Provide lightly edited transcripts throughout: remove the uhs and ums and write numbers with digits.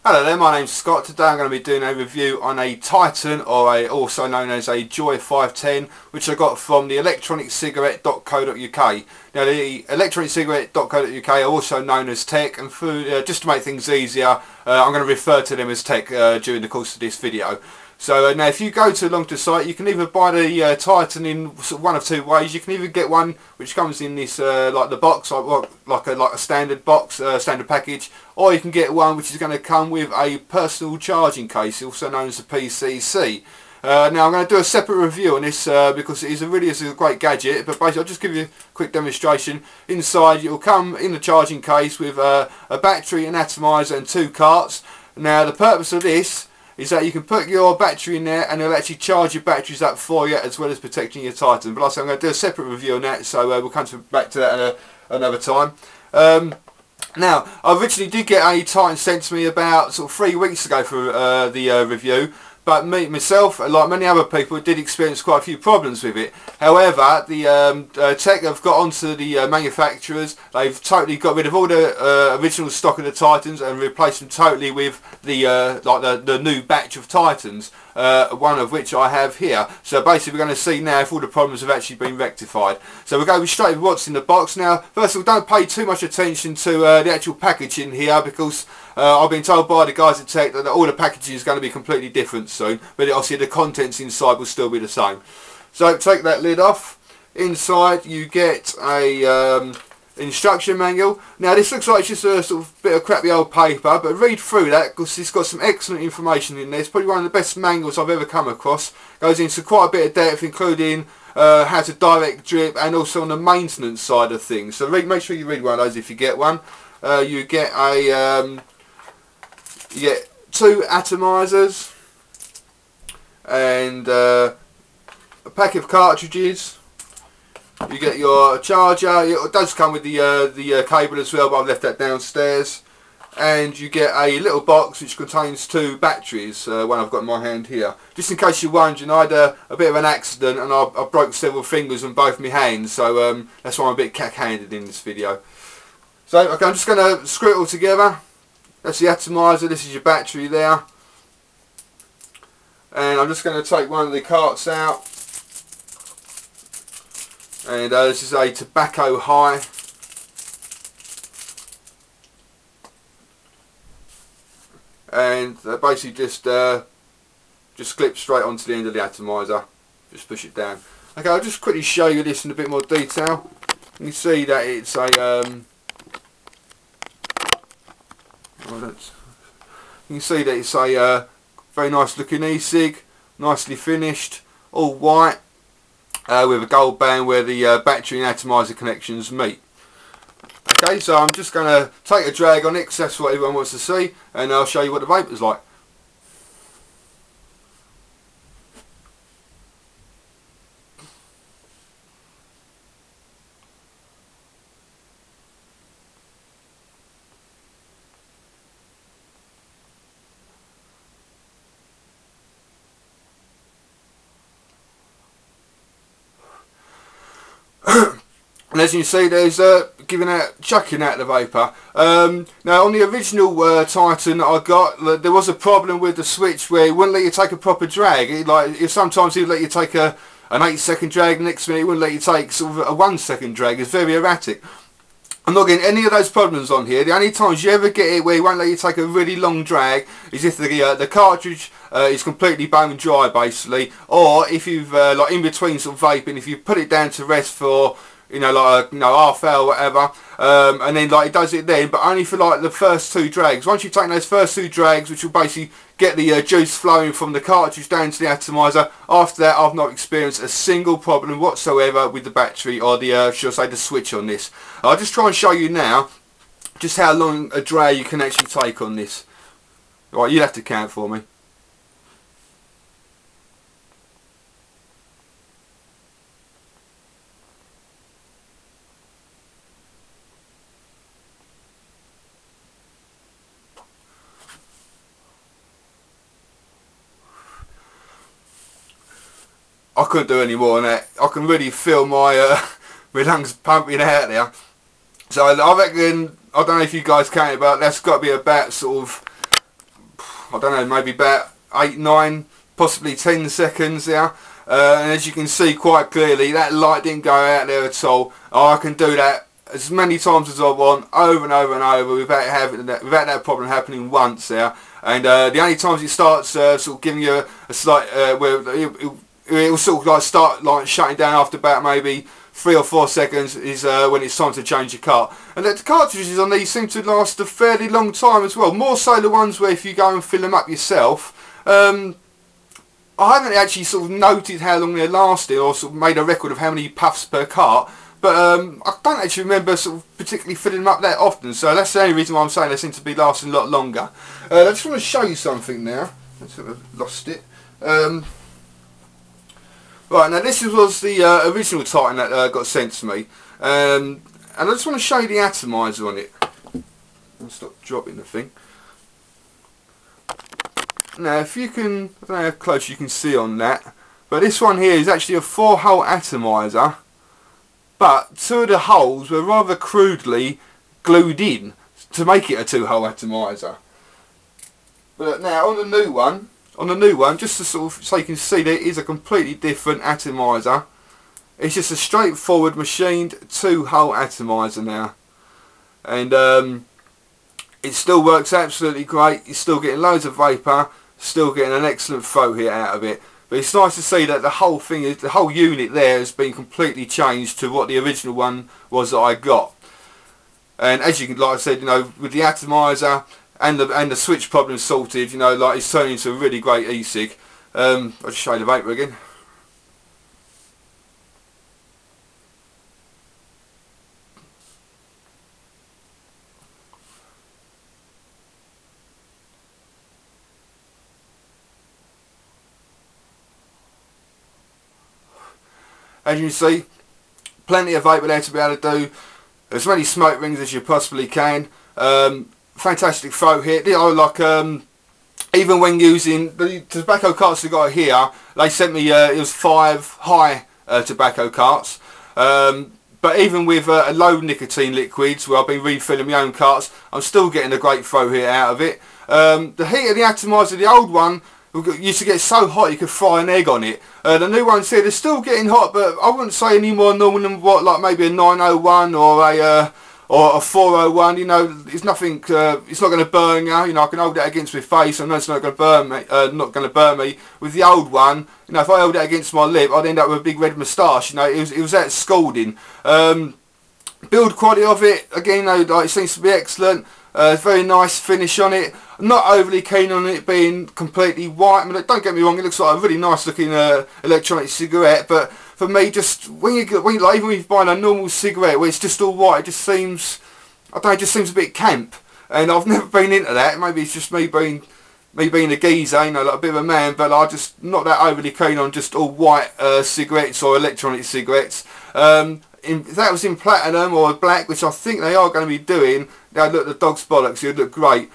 Hello there, my name's Scott. Today I'm going to be doing a review on a Titan, or also known as a Joy 510, which I got from the electroniccigarette.co.uk. Now the electroniccigarette.co.uk are also known as Tecc, and just to make things easier, I'm going to refer to them as Tecc during the course of this video. So now if you go to the site, you can either buy the Titan in sort of one of two ways. You can either get one which comes in this like the box, like a standard box, standard package, or you can get one which is going to come with a personal charging case, also known as the PCC. Now I'm going to do a separate review on this because it really is a great gadget, but basically I'll just give you a quick demonstration. Inside it will come in the charging case with a battery, an atomizer and two carts. Now the purpose of this is that you can put your battery in there and it'll actually charge your batteries up for you, as well as protecting your Titan. But like I said, I'm going to do a separate review on that, so we'll come back to that another time. Now, I originally did get a Titan sent to me about sort of 3 weeks ago for the review, but myself, like many other people, did experience quite a few problems with it. However, the Tecc have got onto the manufacturers. They've totally got rid of all the original stock of the Titans and replaced them totally with the the new batch of Titans, one of which I have here. So basically we're going to see now if all the problems have actually been rectified. So we'll go straight with what's in the box. Now, first of all, don't pay too much attention to the actual packaging here, because I've been told by the guys at Tecc that all the packaging is going to be completely different soon, but obviously the contents inside will still be the same. So take that lid off. Inside you get a instruction manual. Now this looks like it's just a sort of bit of crappy old paper, but read through that because it's got some excellent information in there. It's probably one of the best manuals I've ever come across. Goes into quite a bit of depth, including how to direct drip and also on the maintenance side of things. So make sure you read one of those if you get one. You get two atomizers and a pack of cartridges. You get your charger. It does come with the cable as well, but I've left that downstairs. And you get a little box which contains 2 batteries, one I've got in my hand here. Just in case you're wondering, I had a bit of an accident and I broke several fingers on both my hands, so that's why I'm a bit cack-handed in this video. So okay, I'm just going to screw it all together. That's the atomizer, this is your battery there. And I'm just going to take one of the carts out. And this is a tobacco high. And that basically just clips straight onto the end of the atomizer. Just push it down. Okay, I'll just quickly show you this in a bit more detail. You can see that it's a you can see that it's a very nice looking e-cig, nicely finished, all white, with a gold band where the battery and atomizer connections meet. Okay, so I'm just going to take a drag on it because that's what everyone wants to see, and I'll show you what the vapour's like. And as you can see, there's chucking out the vapour. Now on the original Titan that I got, there was a problem with the switch where it wouldn't let you take a proper drag. Sometimes it would let you take an 8-second drag, the next minute it wouldn't let you take sort of a 1-second drag. It's very erratic. I'm not getting any of those problems on here. The only times you ever get it where it won't let you take a really long drag is if the cartridge is completely bone dry, basically, or if you've like in between sort of vaping, if you put it down to rest for half hour or whatever, and then like it does it then, but only for like the first 2 drags. Once you've taken those first 2 drags, which will basically get the juice flowing from the cartridge down to the atomizer, after that I've not experienced a single problem whatsoever with the battery or the should I say the switch on this. I'll just try and show you now just how long a drag you can actually take on this. Right, you'll have to count for me. I couldn't do any more than that. I can really feel my my lungs pumping out there. So I reckon, I don't know if you guys counted, but that's got to be about sort of I don't know, maybe about 8, 9, possibly 10 seconds there. And as you can see quite clearly, that light didn't go out there at all. I can do that as many times as I want, over and over and over, without that problem happening once there. And the only times it starts sort of giving you a slight, where it will sort of like start like shutting down after about maybe 3 or 4 seconds is when it's time to change your cart. And the cartridges on these seem to last a fairly long time as well, more so the ones where if you go and fill them up yourself. I haven't actually sort of noted how long they're lasting or sort of made a record of how many puffs per cart, but I don't actually remember sort of particularly filling them up that often, so that's the only reason why I'm saying they seem to be lasting a lot longer. I just want to show you something now. I sort of lost it. Right, now this was the original Titan that got sent to me, and I just want to show you the atomizer on it. I'll stop dropping the thing. Now if you can, I don't know how close you can see on that, but this one here is actually a 4-hole atomizer, but 2 of the holes were rather crudely glued in to make it a 2-hole atomizer. But now on the new one, just to sort of so you can see that it is a completely different atomizer. It's just a straightforward machined 2-hole atomizer now, and it still works absolutely great. You're still getting loads of vapour, still getting an excellent flow hit out of it. But it's nice to see that the whole thing, the whole unit there has been completely changed to what the original one was that I got. And as you can, like I said, you know, with the atomizer and the switch problem sorted, you know, like it's turning into a really great e-cig. I'll just show you the vapour again. As you can see, plenty of vapour there to be able to do as many smoke rings as you possibly can. Fantastic throat hit. You know, like even when using the tobacco carts I got here, they sent me it was 5 high tobacco carts. But even with low nicotine liquids, where I've been refilling my own carts, I'm still getting a great throat hit out of it. The heat of the atomizer, the old one, used to get so hot you could fry an egg on it. The new ones here, they're still getting hot, but I wouldn't say any more normal than what, like maybe a 901 or a 401. You know, it's nothing. It's not going to burn you. You know, I can hold that against my face. I know it's not going to burn me. Not going to burn me. With the old one, you know, if I held it against my lip, I'd end up with a big red moustache. You know, it was that scalding. Build quality of it, again, you know, like, it seems to be excellent. Very nice finish on it. I'm not overly keen on it being completely white. I mean, don't get me wrong, it looks like a really nice looking electronic cigarette, but for me, just when you like, even when you're buying a normal cigarette where it's just all white, it just seems, I don't know, it just seems a bit camp. And I've never been into that. Maybe it's just me being a geezer, you know, like a bit of a man, but I'm just not that overly keen on just all white cigarettes or electronic cigarettes. If that was in platinum or black, which I think they are going to be doing, they'd look the dog's bollocks, it would look great.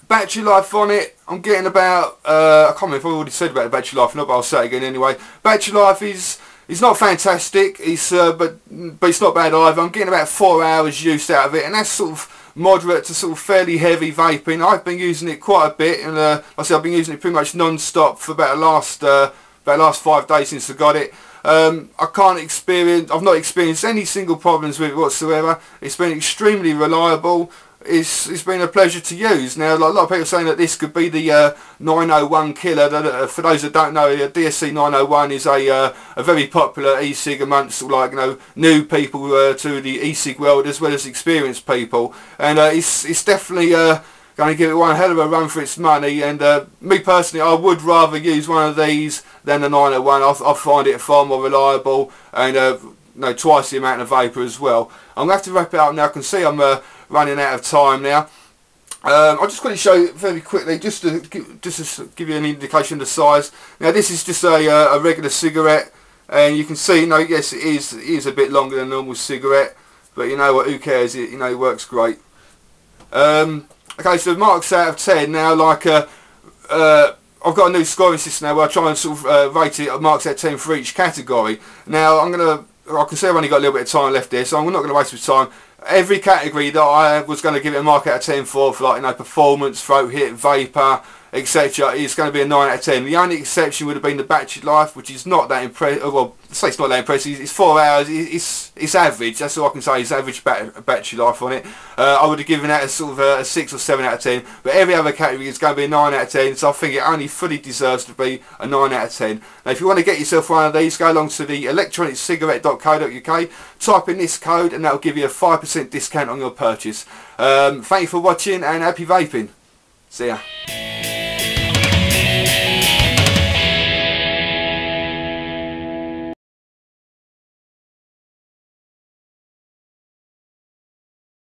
Battery life on it, I'm getting about, I can't remember if I already said about the battery life or not, but I'll say it again anyway. Battery life is not fantastic, but it's not bad either. I'm getting about 4 hours use out of it, and that's sort of moderate to sort of fairly heavy vaping. I've been using it quite a bit, and like I said, I've been using it pretty much non-stop for about the last 5 days since I got it. I've not experienced any single problems with it whatsoever. It's been extremely reliable. It's been a pleasure to use. Now, like, a lot of people are saying that this could be the 901 killer. For those that don't know, DSC 901 is a very popular e-cig amongst, like, you know, new people to the e-cig world, as well as experienced people. And it's definitely going to give it one hell of a run for its money. And me personally, I would rather use one of these than the 901. I find it far more reliable, and you know, twice the amount of vapour as well. I'm going to have to wrap it up now. I can see I'm running out of time now. I'll just quickly show you very quickly, just to give you an indication of the size. Now, this is just a regular cigarette, and you can see, you know, yes, it is a bit longer than a normal cigarette, but you know what? Who cares? It works great. Okay, so marks out of 10 now. Like I've got a new scoring system now where I try and sort of rate it marks out of 10 for each category. Now I can see I've only got a little bit of time left here, so I'm not going to waste my time. every category that I was going to give it a mark out of 10 for like, you know, performance, throat hit, vapor, etc., is going to be a 9 out of 10. The only exception would have been the battery life, which is not that impressive. Well, say it's not that impressive. It's 4 hours. It's average. That's all I can say. It's average battery life on it. I would have given that a sort of a 6 or 7 out of 10. But every other category is going to be a 9 out of 10. So I think it only fully deserves to be a 9 out of 10. Now, if you want to get yourself one of these, go along to the electroniccigarette.co.uk, type in this code, and that will give you a 5% discount on your purchase. Thank you for watching, and happy vaping. See ya.